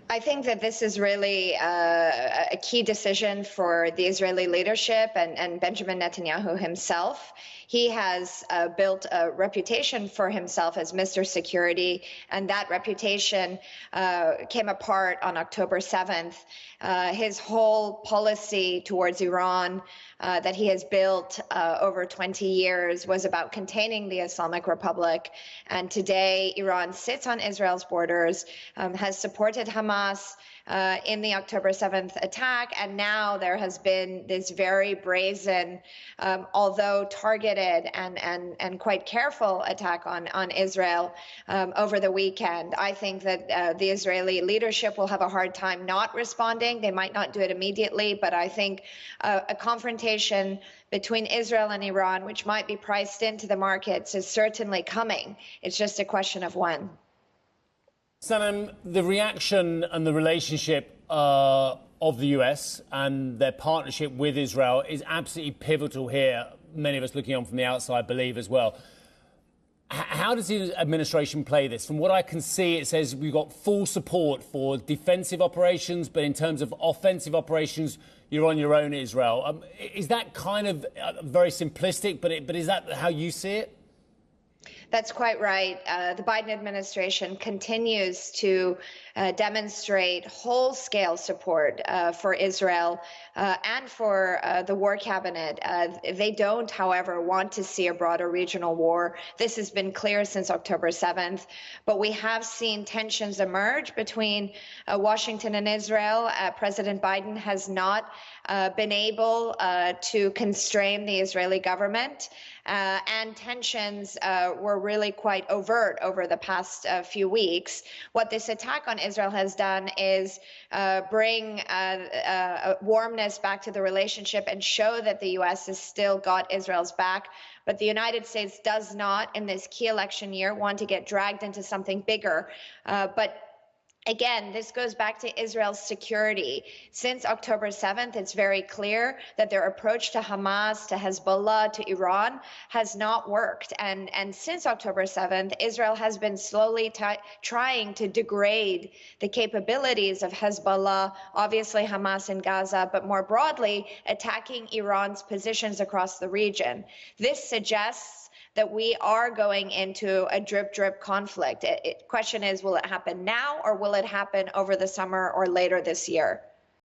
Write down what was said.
I think that this is really a key decision for the Israeli leadership and Benjamin Netanyahu himself. He has built a reputation for himself as Mr. Security, and that reputation came apart on October 7th. His whole policy towards Iran that he has built over 20 years was about containing the Islamic Republic. And today, Iran sits on Israel's borders, has supported Hamas in the October 7th attack, and now there has been this very brazen, although targeted and quite careful attack on Israel over the weekend. I think that the Israeli leadership will have a hard time not responding. They might not do it immediately, but I think a confrontation between Israel and Iran, which might be priced into the markets, is certainly coming. It's just a question of when. Sanam, the reaction and the relationship of the US and their partnership with Israel is absolutely pivotal here. Many of us looking on from the outside believe as well. How does the administration play this? From what I can see, it says we've got full support for defensive operations, but in terms of offensive operations, you're on your own, Israel. Is that kind of very simplistic, but is that how you see it? That's quite right. The Biden administration continues to demonstrate whole-scale support for Israel and for the war cabinet. They don't, however, want to see a broader regional war. This has been clear since October 7th, but we have seen tensions emerge between Washington and Israel. President Biden has not been able to constrain the Israeli government, and tensions were really quite overt over the past few weeks. What this attack on Israel has done is bring warmness back to the relationship and show that the U.S. has still got Israel's back. But the United States does not, in this key election year, want to get dragged into something bigger. But again, this goes back to Israel's security. Since October 7th, it's very clear that their approach to Hamas, to Hezbollah, to Iran has not worked. And since October 7th, Israel has been slowly trying to degrade the capabilities of Hezbollah, obviously Hamas in Gaza, but more broadly, attacking Iran's positions across the region. This suggests that we are going into a drip conflict. Question is, will it happen now or will it happen over the summer or later this year?